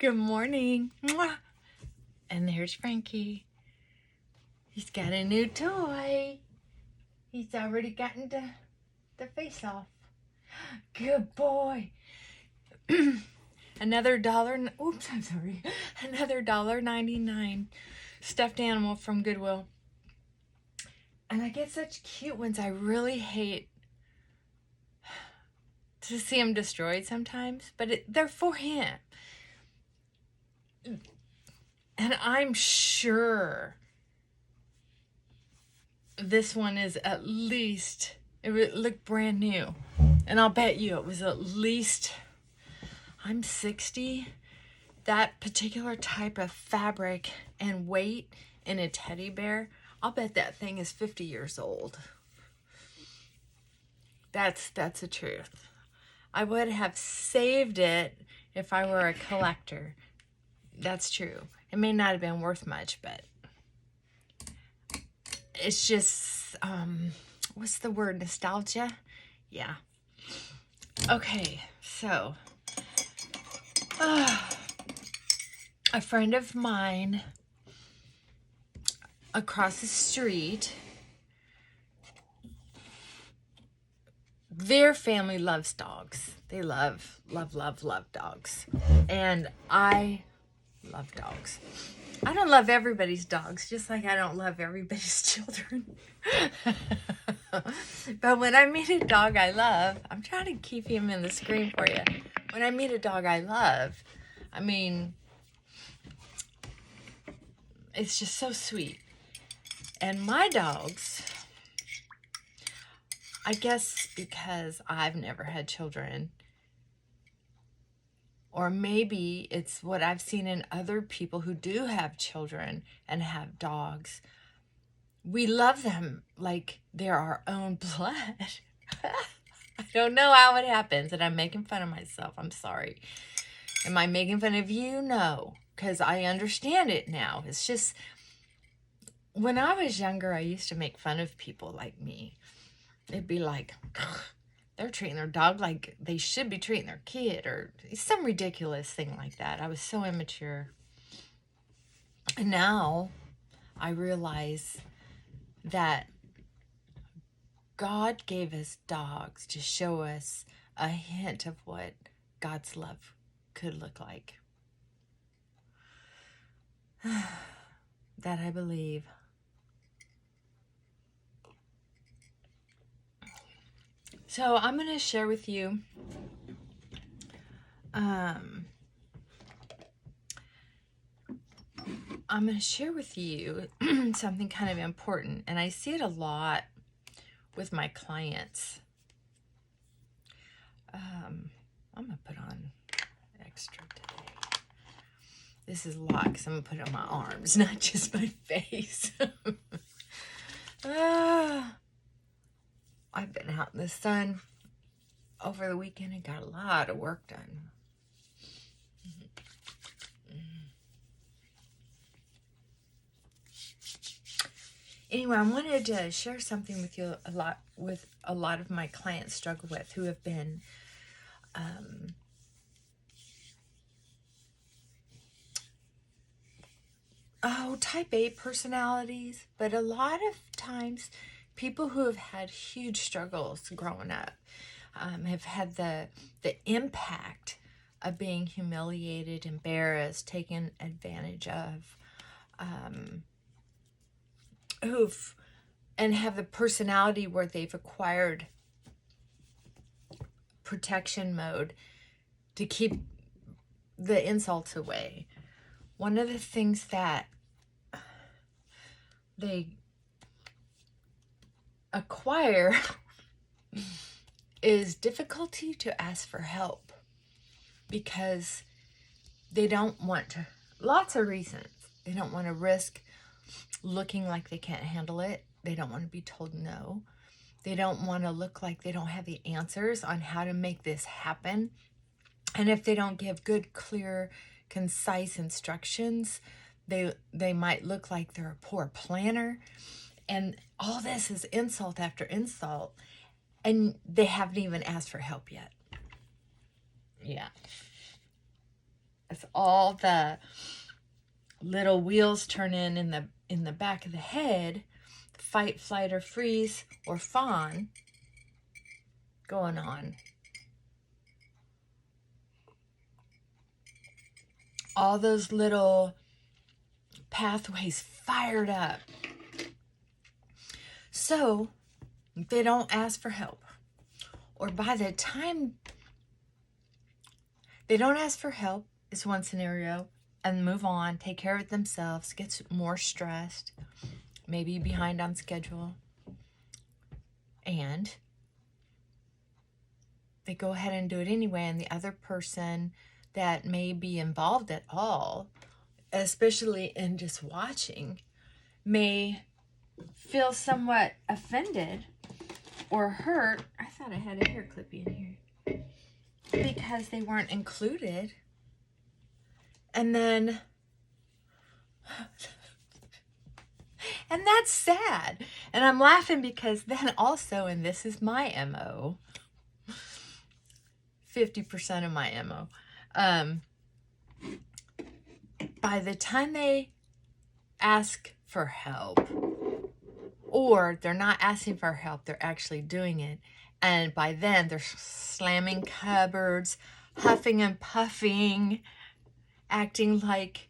Good morning. Mwah. And there's Frankie. He's got a new toy. He's already gotten the face off. Good boy. Another dollar. Oops, I'm sorry. Another $1.99 stuffed animal from Goodwill. And I get such cute ones. I really hate to see them destroyed sometimes, but they're for him. And I'm sure this one is at least, it would look brand new. And I'll bet you it was at least, I'm 60. That particular type of fabric and weight in a teddy bear, I'll bet that thing is 50 years old. That's the truth. I would have saved it if I were a collector. That's true. It may not have been worth much, but it's just, what's the word? Nostalgia? Yeah. Okay, so, a friend of mine across the street, their family loves dogs. They love dogs. And I love dogs. I don't love everybody's dogs, just like I don't love everybody's children. But when I meet a dog I love, I'm trying to keep him in the screen for you. When I meet a dog I love, I mean, it's just so sweet. And my dogs, I guess because I've never had children, or maybe it's what I've seen in other people who do have children and have dogs. We love them like they're our own blood. I don't know how it happens, and I'm making fun of myself. I'm sorry. Am I making fun of you? No, because I understand it now. It's just, when I was younger, I used to make fun of people like me. It'd be like, they're treating their dog like they should be treating their kid, or some ridiculous thing like that. I was so immature. And now I realize that God gave us dogs to show us a hint of what God's love could look like. That I believe. So I'm going to share with you something kind of important, and I see it a lot with my clients. I'm going to put on extra today. This is a lot because I'm going to put it on my arms, not just my face. I've been out in the sun over the weekend and got a lot of work done. Anyway, I wanted to share something with you a lot of my clients struggle with, who have been type A personalities, but a lot of times people who have had huge struggles growing up have had the impact of being humiliated, embarrassed, taken advantage of, and have the personality where they've acquired protection mode to keep the insults away. One of the things that they acquire is difficulty to ask for help, because they don't want to, lots of reasons. They don't want to risk looking like they can't handle it. They don't want to be told no. They don't want to look like they don't have the answers on how to make this happen. And if they don't give good, clear, concise instructions, they might look like they're a poor planner. And all this is insult after insult, and they haven't even asked for help yet. Yeah. as all the little wheels turn in the back of the head, fight, flight, or freeze, or fawn going on. All those little pathways fired up. So they don't ask for help. Or by the time they don't ask for help is one scenario, and move on, take care of it themselves, gets more stressed, maybe behind on schedule, and they go ahead and do it anyway, and the other person that may be involved at all, especially in just watching, may feel somewhat offended or hurt. I thought I had a hair clippy in here. Because they weren't included. And then, and that's sad. And I'm laughing because then also, and this is my MO, 50% of my MO, by the time they ask for help, or they're not asking for help, they're actually doing it, and by then they're slamming cupboards, huffing and puffing, acting like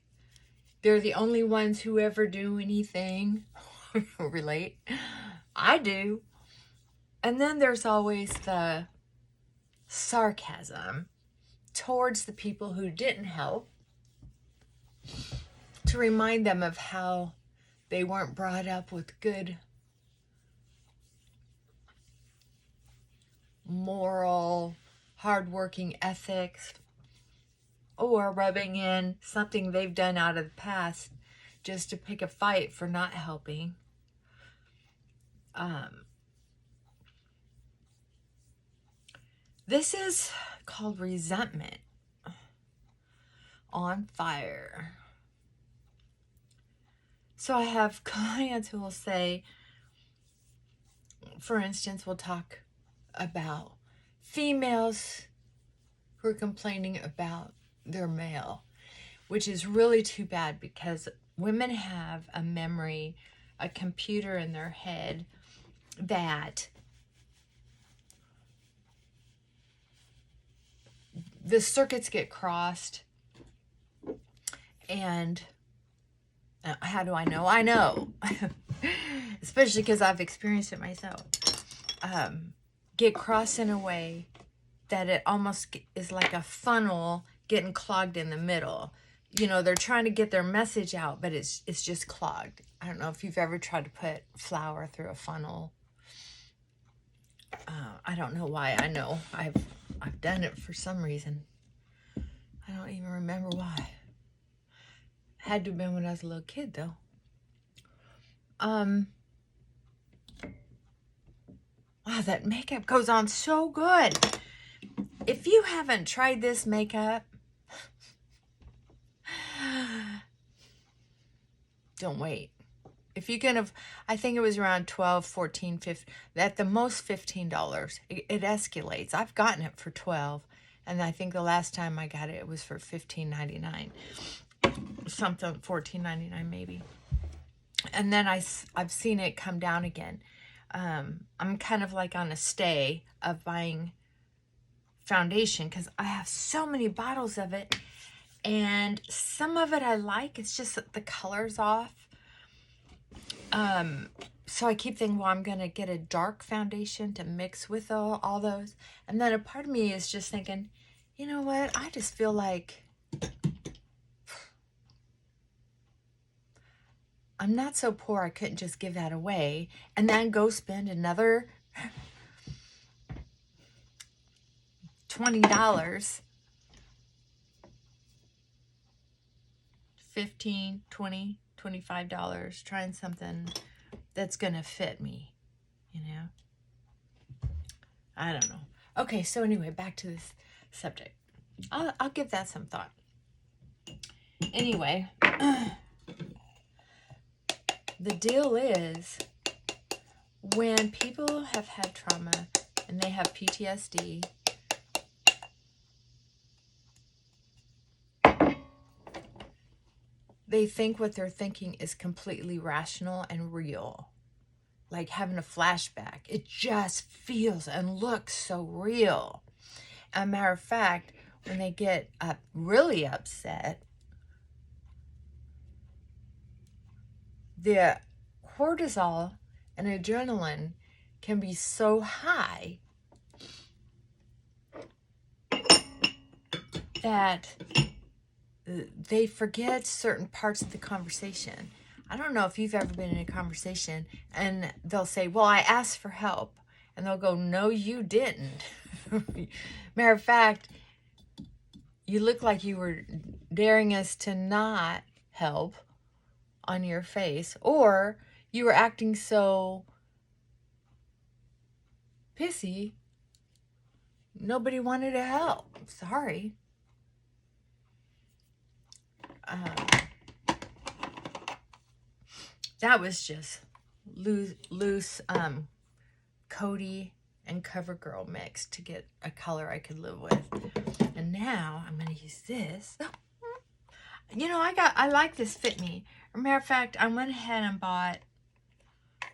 they're the only ones who ever do anything. Relate? I do. And then there's always the sarcasm towards the people who didn't help, to remind them of how they weren't brought up with good moral, hardworking ethics, or rubbing in something they've done out of the past just to pick a fight for not helping. This is called resentment on fire. So I have clients who will say, for instance, we'll talk about females who are complaining about their male, which is really too bad because women have a memory, a computer in their head that the circuits get crossed. And how do I know? I know, especially because I've experienced it myself. Get crossed in a way that it almost is like a funnel getting clogged in the middle. You know, they're trying to get their message out, but it's just clogged. I don't know if you've ever tried to put flour through a funnel. I don't know why. I know I've done it for some reason. I don't even remember why. Had to have been when I was a little kid, though. Wow, that makeup goes on so good. If you haven't tried this makeup, don't wait. If you can have, I think it was around $12, $14, $15, at the most $15. It escalates. I've gotten it for $12, and I think the last time I got it, it was for $15.99. Something, $14.99 maybe. And then I've seen it come down again. I'm kind of like on a stay of buying foundation because I have so many bottles of it, and some of it I like. It's just that the color's off. So I keep thinking, well, I'm gonna get a dark foundation to mix with all those, and then a part of me is just thinking, you know what? I just feel like I'm not so poor I couldn't just give that away and then go spend another $20, $15, $20, $25 trying something that's gonna fit me, you know? I don't know. Okay, so anyway, back to this subject. I'll give that some thought. Anyway, the deal is, when people have had trauma and they have PTSD, they think what they're thinking is completely rational and real. Like having a flashback. It just feels and looks so real. As a matter of fact, when they get really upset, the cortisol and adrenaline can be so high that they forget certain parts of the conversation. I don't know if you've ever been in a conversation and they'll say, well, I asked for help. And they'll go, no, you didn't. Matter of fact, you look like you were daring us to not help on your face, or you were acting so pissy, nobody wanted to help. Sorry. That was just loose Cody and CoverGirl mix to get a color I could live with. And now I'm going to use this. You know, I like this Fit Me. As a matter of fact, I went ahead and bought,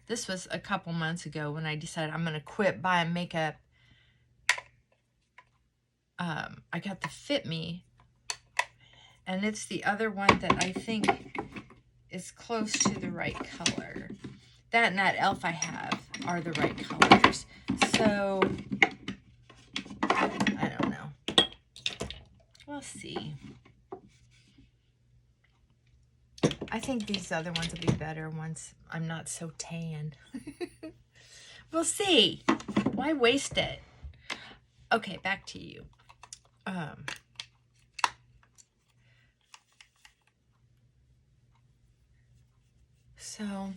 this was a couple months ago when I decided I'm going to quit buying makeup. I got the Fit Me, and it's the other one that I think is close to the right color. That and that e.l.f. I have are the right colors. So, I don't know. We'll see. I think these other ones will be better once I'm not so tan. We'll see. Why waste it? Okay, back to you. So,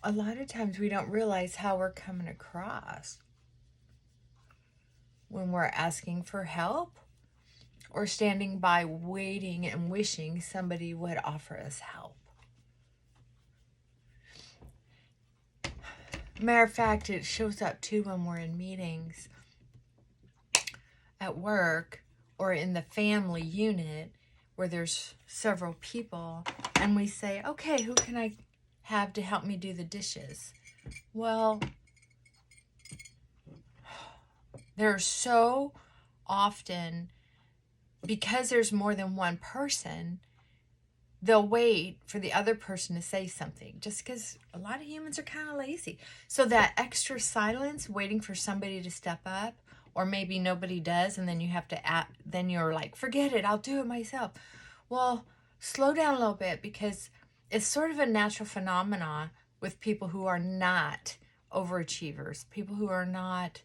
a lot of times we don't realize how we're coming across when we're asking for help or standing by waiting and wishing somebody would offer us help. Matter of fact, it shows up too when we're in meetings at work or in the family unit where there's several people, and we say, okay, who can I have to help me do the dishes? Well, there's so often, because there's more than one person, they'll wait for the other person to say something, just because a lot of humans are kind of lazy. So that extra silence, waiting for somebody to step up, or maybe nobody does, and then you have to then you're like, forget it, I'll do it myself. Well, slow down a little bit, because it's sort of a natural phenomenon with people who are not overachievers, people who are not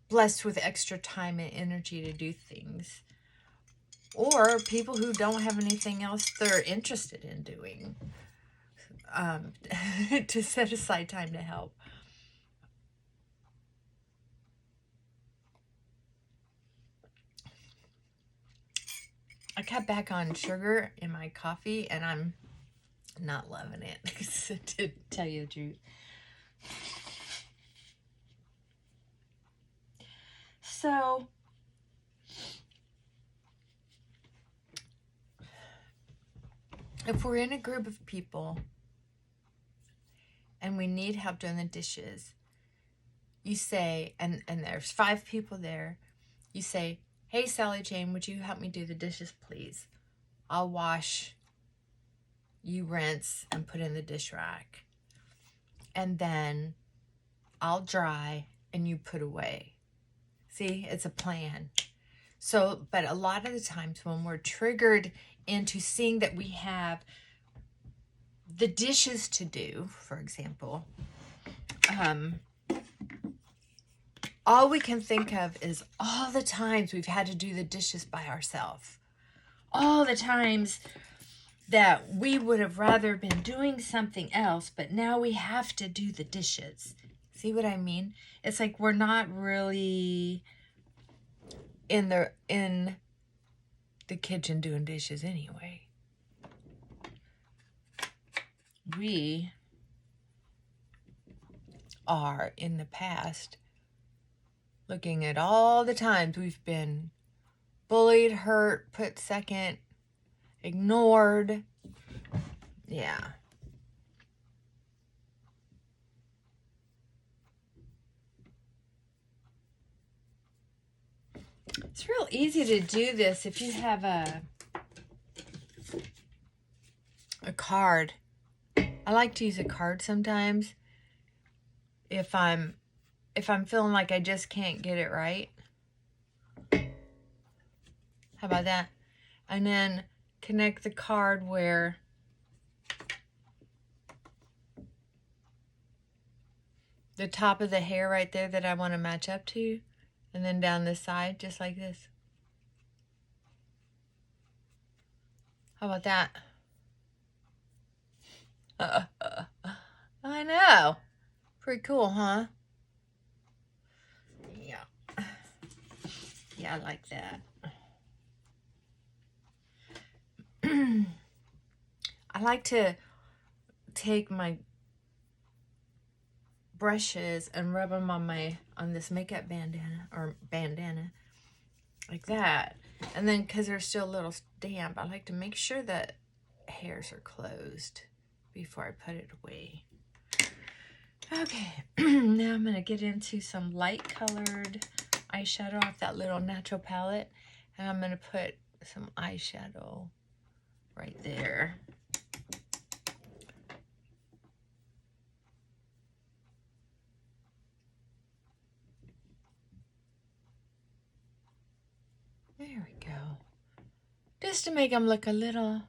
blessed with extra time and energy to do things, or people who don't have anything else they're interested in doing, to set aside time to help. I cut back on sugar in my coffee, and I'm not loving it, to tell you the truth. So, if we're in a group of people and we need help doing the dishes, you say, and there's 5 people there, you say, hey, Sally Jane, would you help me do the dishes, please? I'll wash, you rinse, and put in the dish rack. And then I'll dry, and you put away. See, it's a plan. So, but a lot of the times when we're triggered into seeing that we have the dishes to do, for example, all we can think of is all the times we've had to do the dishes by ourselves. All the times that we would have rather been doing something else, but now we have to do the dishes. See what I mean? It's like we're not really in the kitchen doing dishes anyway. We are in the past, looking at all the times we've been bullied, hurt, put second, ignored. Yeah. It's real easy to do this if you have a card. I like to use a card sometimes if I'm feeling like I just can't get it right. How about that? And then connect the card where the top of the hair right there that I want to match up to, and then down this side, just like this. How about that? I know. Pretty cool, huh? Yeah. Yeah, I like that. I like to take my brushes and rub them on this makeup bandana like that, and then because they're still a little damp, I like to make sure that hairs are closed before I put it away. Okay. Now I'm gonna get into some light colored eyeshadow off that little natural palette, and I'm gonna put some eyeshadow right there. There we go. Just to make them look a little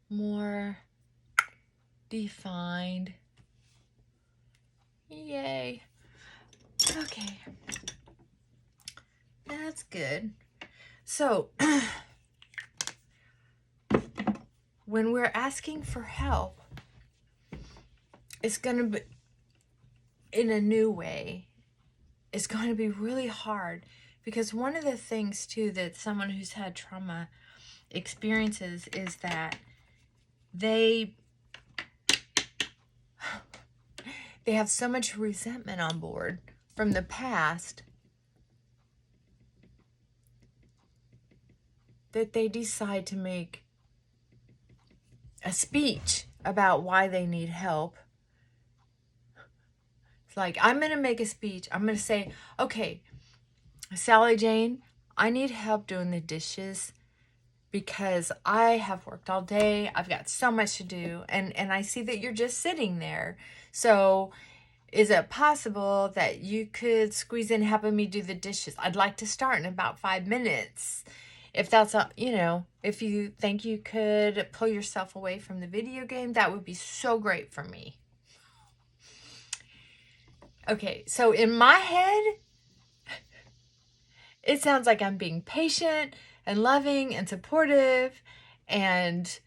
more defined. Yay. Okay. That's good. So, when we're asking for help, it's going to be, in a new way, it's going to be really hard. Because one of the things, too, that someone who's had trauma experiences is that they have so much resentment on board from the past that they decide to make a speech about why they need help. It's like, I'm going to make a speech. I'm going to say, okay, Sally Jane, I need help doing the dishes because I have worked all day. I've got so much to do. And I see that you're just sitting there. So is it possible that you could squeeze in helping me do the dishes? I'd like to start in about 5 minutes. If that's, if you think you could pull yourself away from the video game, that would be so great for me. Okay, so in my head, it sounds like I'm being patient and loving and supportive and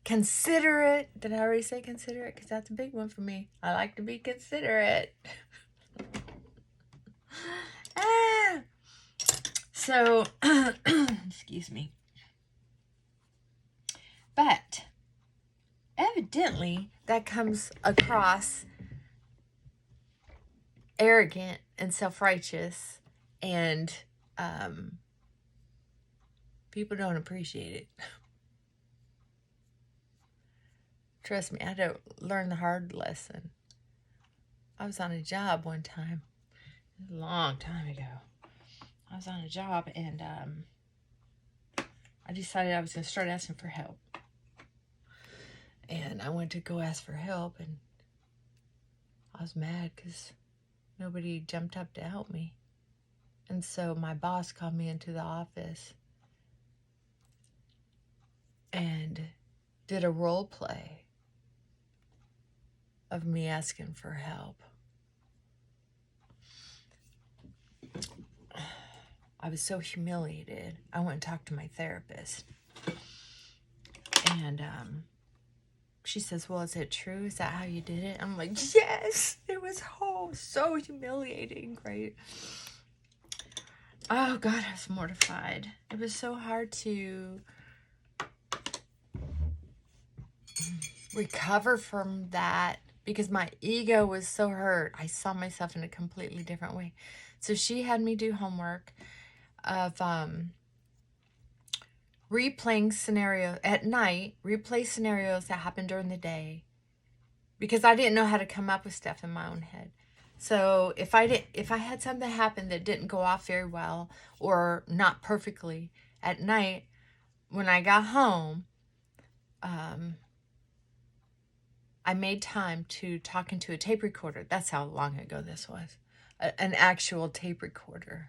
considerate. Did I already say considerate? Because that's a big one for me. I like to be considerate. So, excuse me. But evidently that comes across arrogant and self-righteous, and people don't appreciate it. Trust me, I had to learn the hard lesson. I was on a job one time, a long time ago. I was on a job, and I decided I was going to start asking for help. And I went to go ask for help, and I was mad because nobody jumped up to help me. And so my boss called me into the office and did a role play of me asking for help. I was so humiliated. I went and talked to my therapist. And she says, well, is it true? Is that how you did it? I'm like, yes, it was so humiliating, right? Oh, God, I was mortified. It was so hard to recover from that because my ego was so hurt. I saw myself in a completely different way. So she had me do homework of replaying scenarios at night, replay scenarios that happened during the day, because I didn't know how to come up with stuff in my own head. So if I had something happen that didn't go off very well or not perfectly at night, when I got home, I made time to talk into a tape recorder. That's how long ago this was. An actual tape recorder.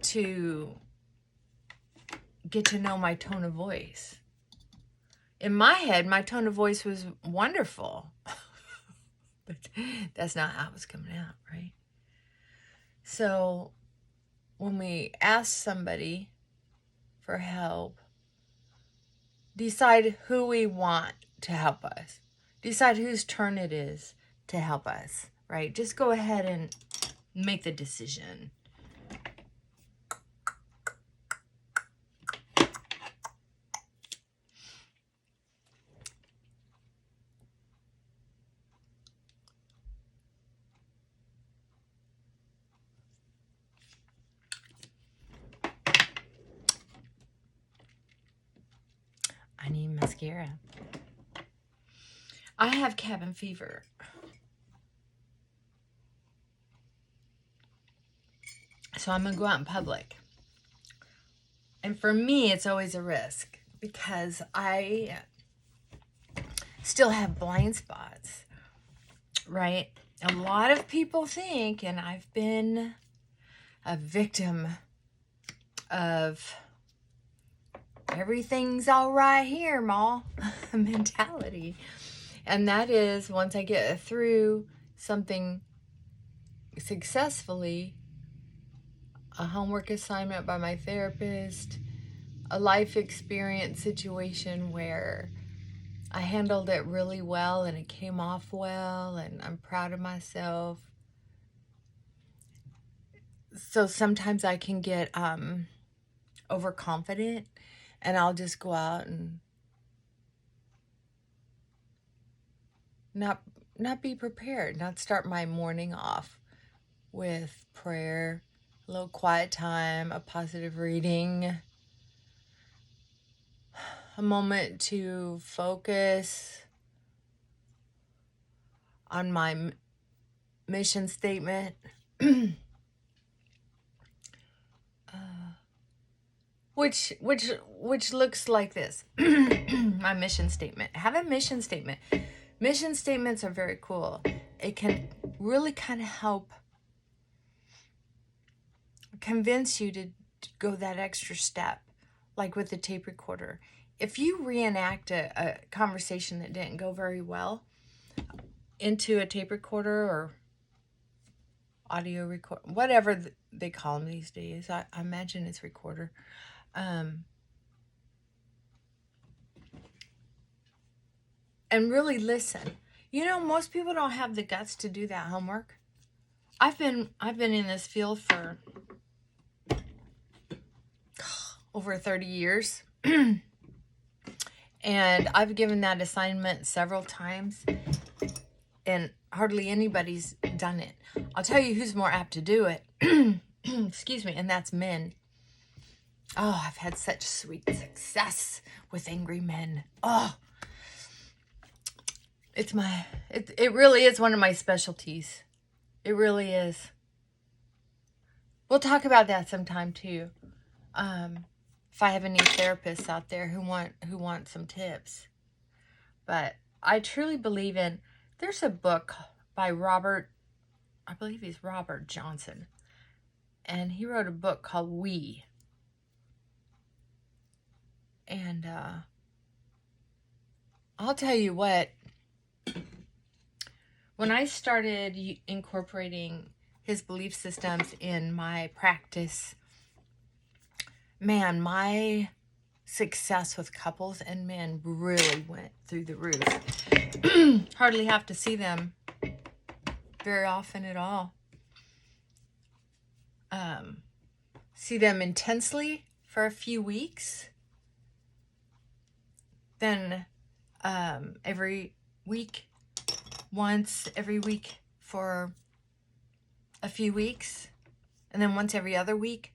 To get to know my tone of voice. In my head, my tone of voice was wonderful. But that's not how it was coming out, right? So when we ask somebody for help, decide who we want to help us. Decide whose turn it is to help us, right? Just go ahead and make the decision. I need mascara. I have cabin fever. So I'm going to go out in public. And for me, it's always a risk because I still have blind spots, right? A lot of people think, and I've been a victim of everything's all right here, Ma mentality. And that is, once I get through something successfully, a homework assignment by my therapist, a life experience situation where I handled it really well and it came off well and I'm proud of myself. So sometimes I can get overconfident and I'll just go out and not be prepared, not start my morning off with prayer, a little quiet time, a positive reading, a moment to focus on my mission statement. Which looks like this. My mission statement. Have a mission statement. Mission statements are very cool. It can really kind of help convince you to go that extra step, like with the tape recorder. If you reenact a conversation that didn't go very well into a tape recorder or audio record, whatever they call them these days, I imagine it's recorder. And really listen. You know, most people don't have the guts to do that homework. I've been in this field for over 30 years. And I've given that assignment several times and hardly anybody's done it. I'll tell you who's more apt to do it. Excuse me, and that's men. Oh, I've had such sweet success with angry men. Oh, it really is one of my specialties. It really is. We'll talk about that sometime too. If I have any therapists out there who want some tips. But I truly believe in, there's a book by Robert, I believe he's Robert Johnson. And he wrote a book called We. And I'll tell you what, when I started incorporating his belief systems in my practice, man, my success with couples and men really went through the roof. Hardly have to see them very often at all. See them intensely for a few weeks then every week, once every week for a few weeks, and then once every other week,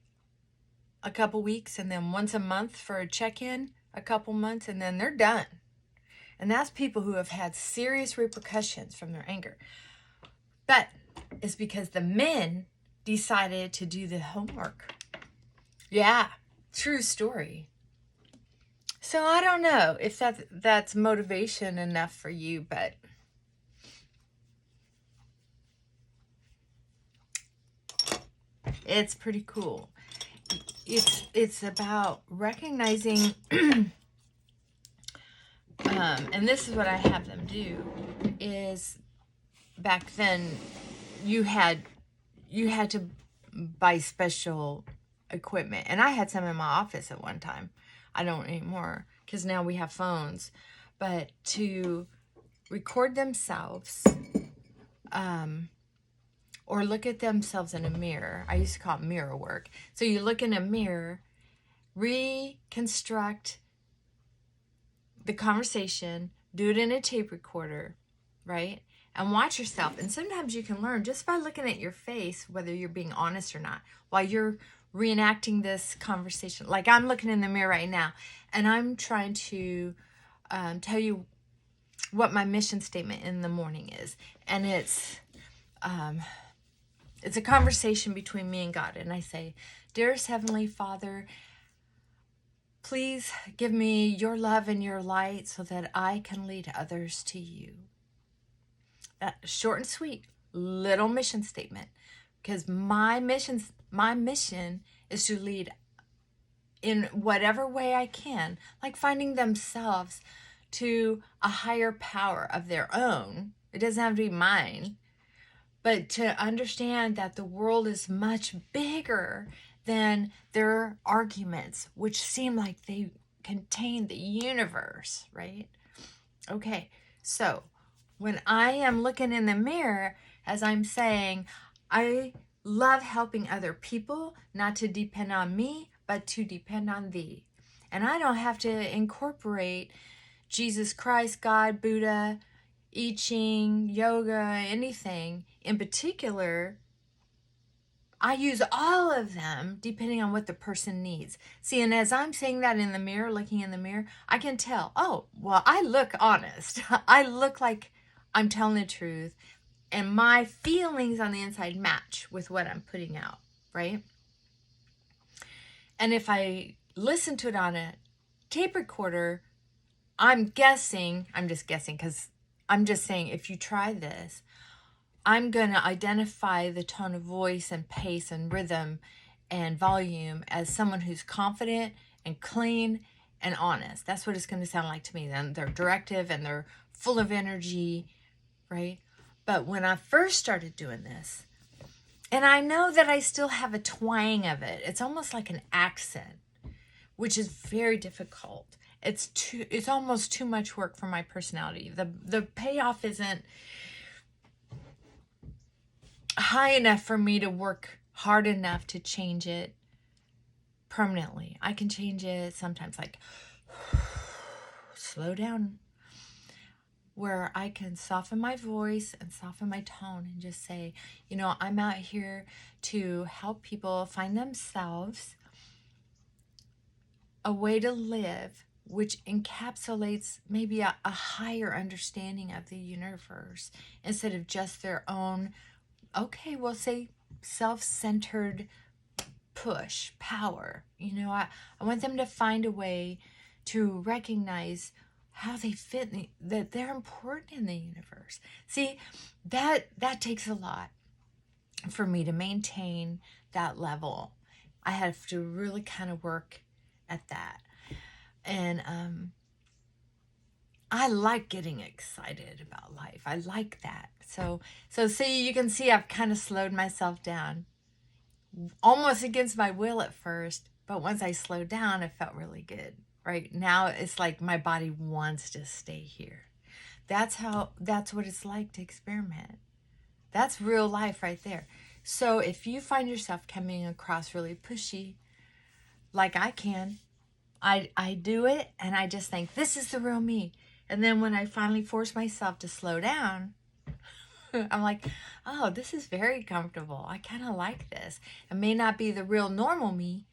a couple weeks, and then once a month for a check-in, a couple months, and then they're done. And that's people who have had serious repercussions from their anger. But it's because the men decided to do the homework. Yeah, true story. So I don't know if that's motivation enough for you, but it's pretty cool. It's about recognizing, and this is what I have them do, is back then you had to buy special equipment, and I had some in my office at one time. I don't anymore because now we have phones, but to record themselves, or look at themselves in a mirror. I used to call it mirror work. So you look in a mirror, reconstruct the conversation, do it in a tape recorder, right? And watch yourself. And sometimes you can learn just by looking at your face whether you're being honest or not while you're reenacting this conversation. Like I'm looking in the mirror right now, and I'm trying to tell you what my mission statement in the morning is. And it's a conversation between me and God. And I say, "Dearest Heavenly Father, please give me your love and your light so that I can lead others to you." That short and sweet little mission statement, because my mission is to lead in whatever way I can, like finding themselves to a higher power of their own. It doesn't have to be mine, but to understand that the world is much bigger than their arguments, which seem like they contain the universe, right? Okay, so when I am looking in the mirror, as I'm saying, I love helping other people, not to depend on me, but to depend on thee. And I don't have to incorporate Jesus Christ, God, Buddha, I Ching, yoga, anything in particular. I use all of them depending on what the person needs. See, and as I'm saying that in the mirror, looking in the mirror, I can tell, oh, well, I look honest. I look like I'm telling the truth, and my feelings on the inside match with what I'm putting out, right? And if I listen to it on a tape recorder, I'm just guessing because I'm just saying, if you try this, I'm going to identify the tone of voice and pace and rhythm and volume as someone who's confident and clean and honest. That's what it's going to sound like to me. Then they're directive and they're full of energy, right? But when I first started doing this, and I know that I still have a twang of it, it's almost like an accent, which is very difficult. It's almost too much work for my personality. The payoff isn't high enough for me to work hard enough to change it permanently. I can change it sometimes, like slow down, where I can soften my voice and soften my tone and just say, I'm out here to help people find themselves a way to live which encapsulates maybe a higher understanding of the universe instead of just their own, okay, we'll say self-centered push, power. I want them to find a way to recognize how they fit, that they're important in the universe. See, that takes a lot for me to maintain that level. I have to really kind of work at that. And I like getting excited about life. I like that. So see, you can see I've kind of slowed myself down, almost against my will at first, but once I slowed down, it felt really good. Right now, it's like my body wants to stay here. That's what it's like to experiment. That's real life right there. So if you find yourself coming across really pushy, like I can, I do it and I just think, this is the real me. And then when I finally force myself to slow down, I'm like, oh, this is very comfortable. I kind of like this. It may not be the real normal me,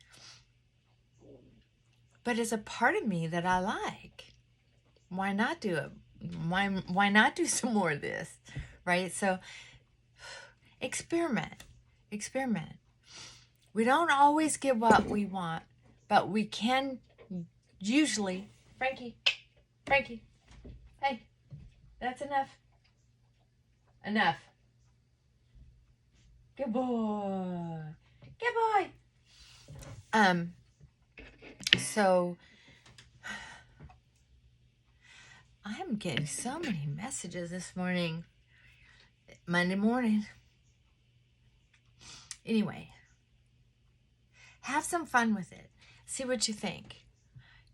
but it's a part of me that I like. Why not do it? Why not do some more of this? Right? So experiment. Experiment. We don't always get what we want, but we can usually. Frankie, hey, that's enough. Enough. Good boy. Good boy. So I'm getting so many messages this morning. Monday morning. Anyway, have some fun with it. See what you think.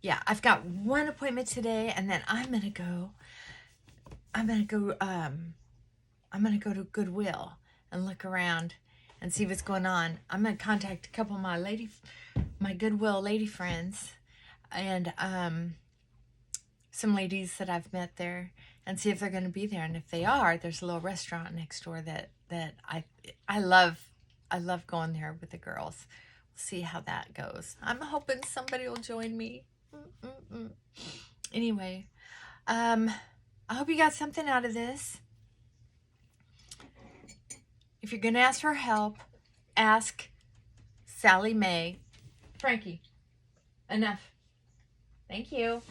Yeah, I've got one appointment today, and then I'm gonna go to Goodwill and look around and see what's going on. I'm gonna contact a couple of my Goodwill lady friends, and some ladies that I've met there, and see if they're gonna be there. And if they are, there's a little restaurant next door that I love. I love going there with the girls. We'll see how that goes. I'm hoping somebody will join me. Anyway, I hope you got something out of this. If you're going to ask for help, ask Sally Mae. Frankie, enough. Thank you.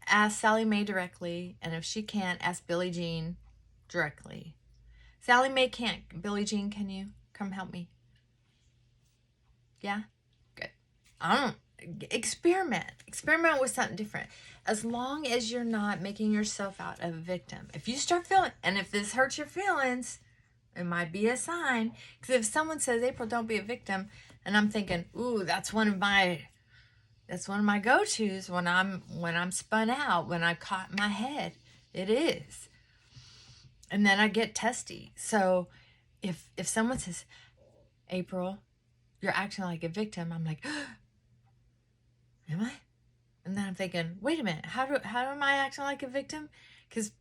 Ask Sally Mae directly, and if she can't, ask Billie Jean directly. Sally Mae can't. Billie Jean, can you come help me? Yeah? Good. Experiment with something different, as long as you're not making yourself out a victim. If you start feeling, and if this hurts your feelings, it might be a sign. Because if someone says, April, don't be a victim, and I'm thinking, ooh, that's one of my go-tos when I'm spun out, when I caught my head. It is. And then I get testy. So if someone says, April, you're acting like a victim, I'm like, am I? And then I'm thinking, wait a minute, how am I acting like a victim? Because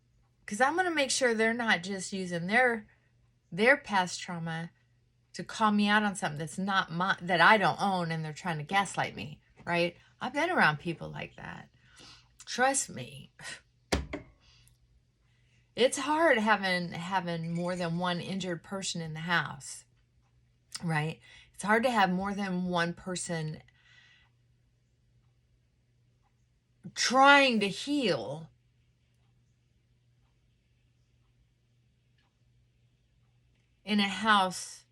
I'm going to make sure they're not just using their past trauma to call me out on something that's not that I don't own, and they're trying to gaslight me, right? I've been around people like that. Trust me. It's hard having more than one injured person in the house, right? It's hard to have more than one person trying to heal in a house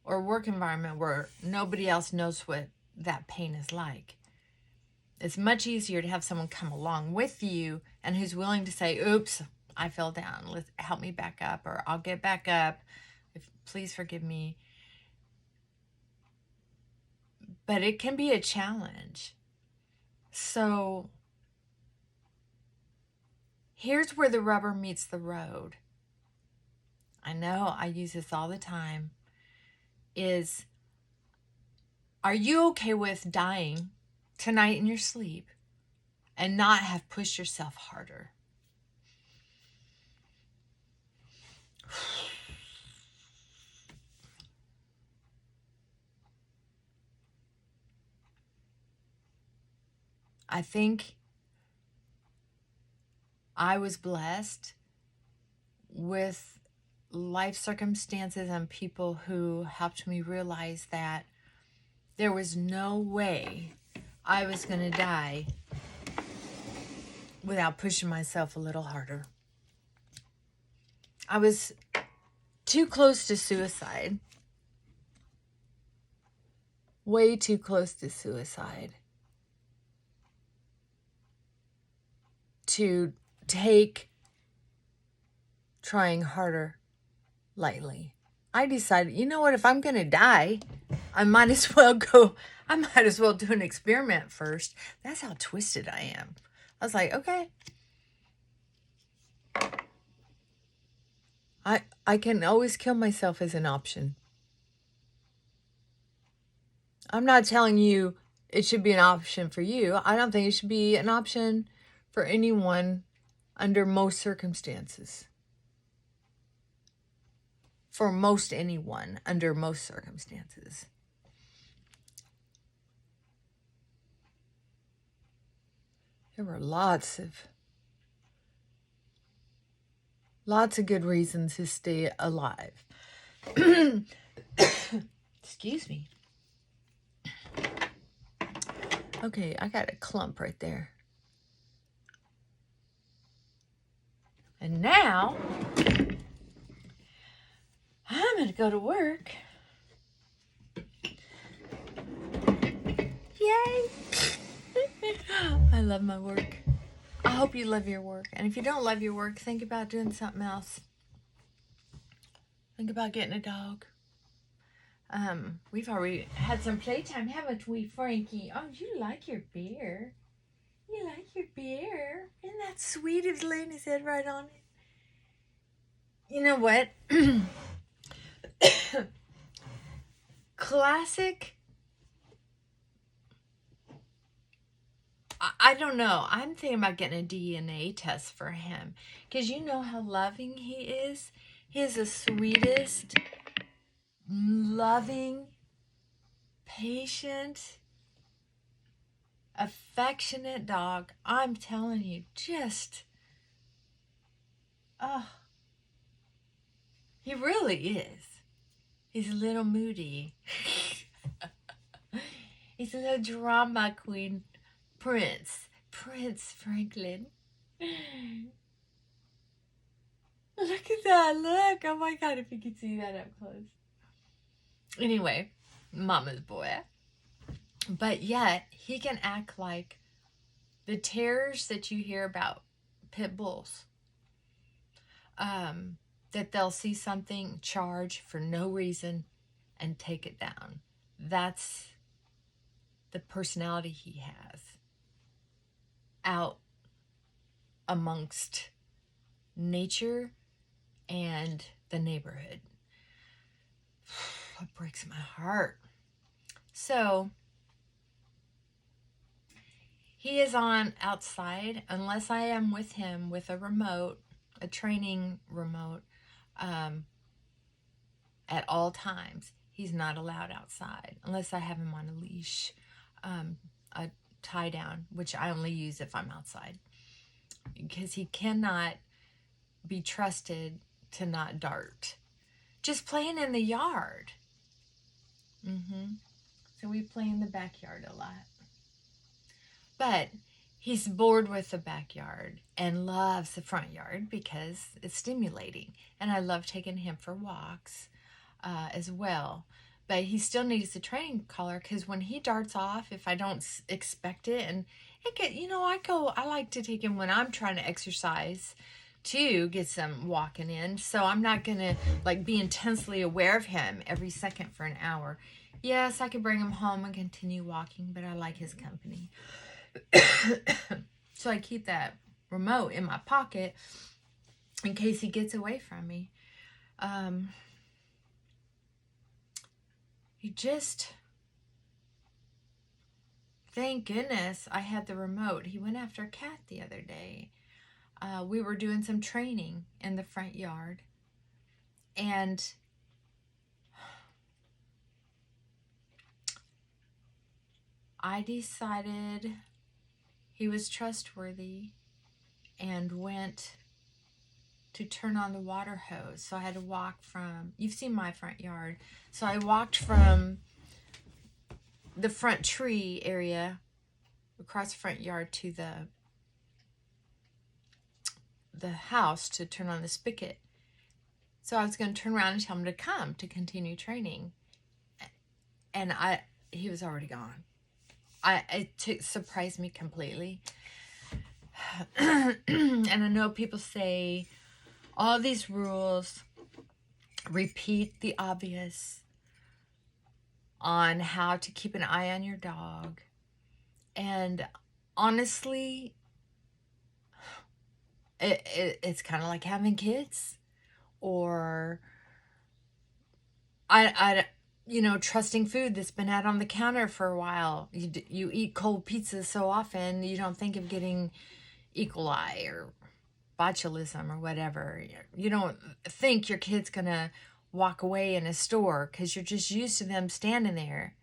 or work environment where nobody else knows what that pain is like. It's much easier to have someone come along with you and who's willing to say, oops, I fell down. Let's help me back up, or I'll get back up. Please forgive me. But it can be a challenge. So here's where the rubber meets the road. I know I use this all the time. Are you okay with dying tonight in your sleep and not have pushed yourself harder? I think I was blessed with life circumstances and people who helped me realize that there was no way I was going to die without pushing myself a little harder. I was too close to suicide. Way too close to suicide to take trying harder lightly. I decided, you know what, if I'm going to die, I might as well do an experiment first. That's how twisted I am. I was like, okay, I can always kill myself as an option. I'm not telling you it should be an option for you. I don't think it should be an option for anyone under most circumstances. For most anyone under most circumstances. There were lots of good reasons to stay alive. Excuse me. Okay, I got a clump right there. And now, I'm going to go to work. Yay! I love my work. I hope you love your work. And if you don't love your work, think about doing something else. Think about getting a dog. We've already had some playtime, haven't we, Frankie? Oh, you like your beer. You like your beer. Isn't that sweet? He's laying his head right on it. You know what? Classic. I don't know. I'm thinking about getting a DNA test for him. Because you know how loving he is. He is the sweetest, loving, patient, affectionate dog. I'm telling you, just, oh, he really is. He's a little moody. He's a little drama queen. Prince Franklin. Look at that, look. Oh my God, if you could see that up close. Anyway, mama's boy. But yet, he can act like the terrors that you hear about pit bulls. That they'll see something, charge for no reason, and take it down. That's the personality he has out amongst nature and the neighborhood. It breaks my heart. So he is on outside unless I am with him with a remote, a training remote, at all times. He's not allowed outside unless I have him on a leash, a tie down, which I only use if I'm outside, because he cannot be trusted to not dart. Just playing in the yard. So we play in the backyard a lot. But he's bored with the backyard and loves the front yard because it's stimulating. And I love taking him for walks as well. But he still needs the training collar because when he darts off, if I don't expect it, and I like to take him when I'm trying to exercise to get some walking in. So I'm not going to be intensely aware of him every second for an hour. Yes, I could bring him home and continue walking, but I like his company. So I keep that remote in my pocket in case he gets away from me. Thank goodness I had the remote. He went after a cat the other day. We were doing some training in the front yard, and I decided he was trustworthy and went to turn on the water hose. So I had to walk from, you've seen my front yard. So I walked from the front tree area across the front yard to the house to turn on the spigot. So I was going to turn around and tell him to come to continue training. And he was already gone. It surprised me completely. And I know people say all these rules repeat the obvious on how to keep an eye on your dog. And honestly, it's kind of like having kids, or I trusting food that's been out on the counter for a while. You eat cold pizza so often, you don't think of getting E. coli or botulism or whatever. You don't think your kid's going to walk away in a store because you're just used to them standing there.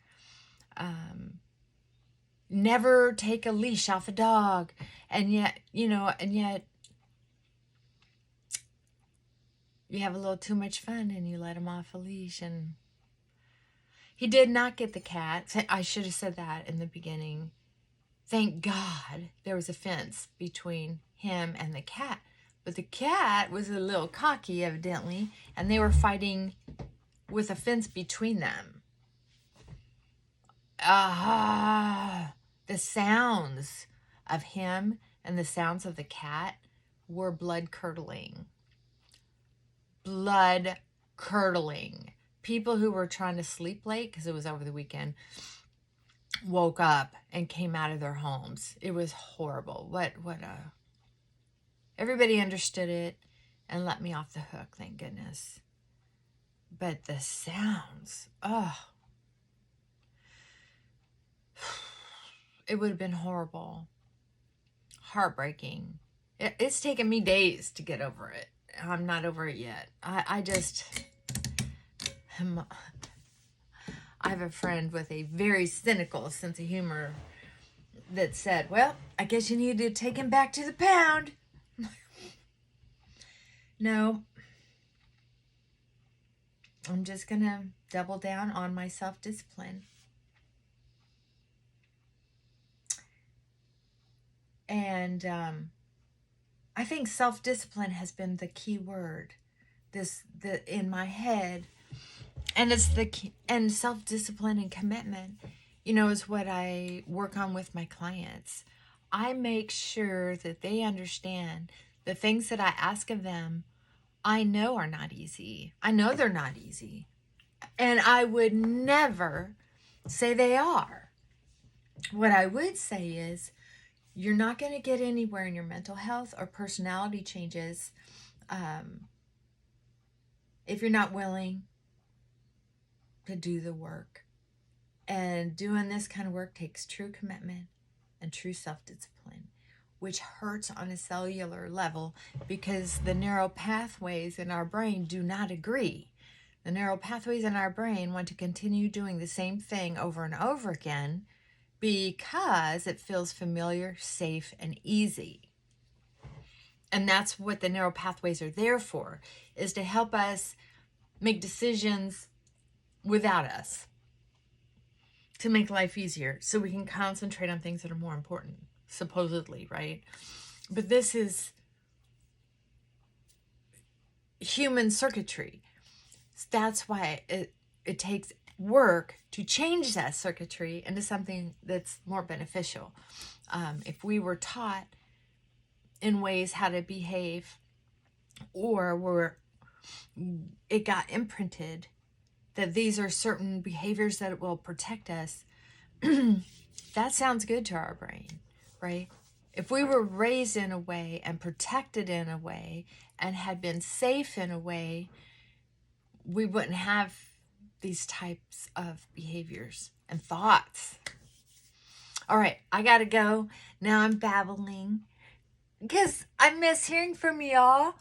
Never take a leash off a dog. And yet, you have a little too much fun and you let him off a leash. And he did not get the cat. I should have said that in the beginning. Thank God there was a fence between him and the cat. But the cat was a little cocky, evidently, and they were fighting with a fence between them. The sounds of him and the sounds of the cat were blood-curdling. Blood-curdling. People who were trying to sleep late, because it was over the weekend, woke up and came out of their homes. It was horrible. Everybody understood it and let me off the hook, thank goodness. But the sounds, it would have been horrible. Heartbreaking. It's taken me days to get over it. I'm not over it yet. I have a friend with a very cynical sense of humor that said, well, I guess you need to take him back to the pound. No. I'm just going to double down on my self-discipline. And I think self-discipline has been the key word in my head. And it's and self-discipline and commitment, is what I work on with my clients. I make sure that they understand the things that I ask of them, I know are not easy. I know they're not easy. And I would never say they are. What I would say is, you're not going to get anywhere in your mental health or personality changes if you're not willing to do the work. And doing this kind of work takes true commitment and true self-discipline, which hurts on a cellular level because the neural pathways in our brain do not agree. The neural pathways in our brain want to continue doing the same thing over and over again because it feels familiar, safe, and easy. And that's what the neural pathways are there for, is to help us make decisions without us, to make life easier so we can concentrate on things that are more important, supposedly, right? But this is human circuitry. That's why it takes work to change that circuitry into something that's more beneficial. If we were taught in ways how to behave, or it got imprinted that these are certain behaviors that will protect us, that sounds good to our brain, right? If we were raised in a way and protected in a way and had been safe in a way, we wouldn't have these types of behaviors and thoughts. All right, I gotta go. Now I'm babbling because I miss hearing from y'all.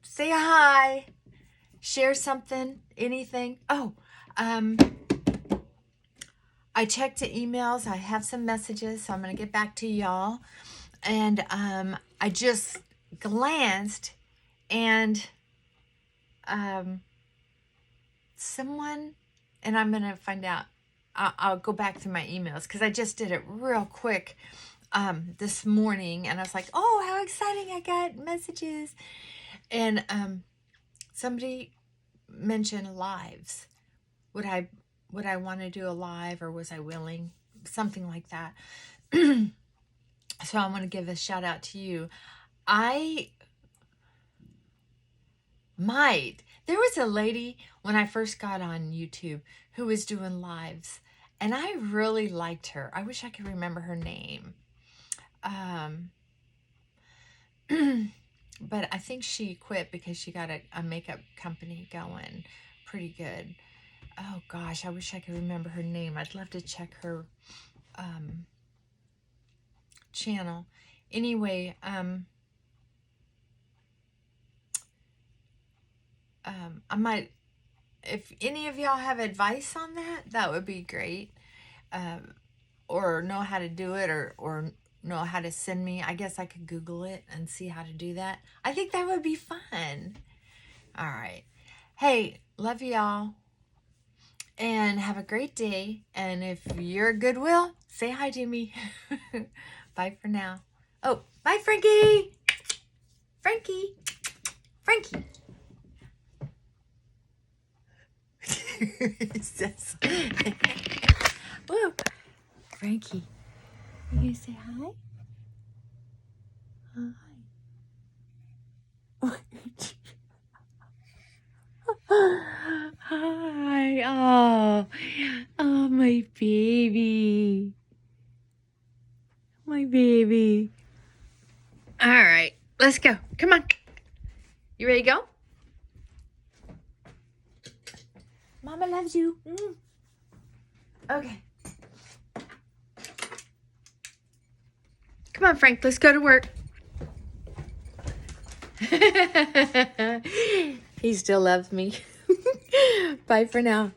Say hi. Share something, anything. I checked the emails. I have some messages, so I'm going to get back to y'all. And I just glanced, and someone, and I'm going to find out. I'll go back through my emails because I just did it real quick this morning, and I was like, oh, how exciting, I got messages. And somebody mentioned lives. Would I want to do a live, or was I willing? Something like that. So I want to give a shout out to you. There was a lady when I first got on YouTube who was doing lives, and I really liked her. I wish I could remember her name. But I think she quit because she got a makeup company going pretty good. Oh gosh, I wish I could remember her name. I'd love to check her channel. Anyway, I might, if any of y'all have advice on that, that would be great. Or know how to do it, or know how to send me. I guess I could Google it and see how to do that. I think that would be fun. All right. Hey, love y'all. And have a great day. And if you're Goodwill, say hi to me. Bye for now. Oh, bye, Frankie. Frankie. Frankie. He says, whoa. Frankie, you gonna say hi? Hi. Hi. Oh, my baby. My baby. All right, let's go. Come on. You ready to go? Mama loves you. Okay. Come on, Frank. Let's go to work. He still loves me. Bye for now.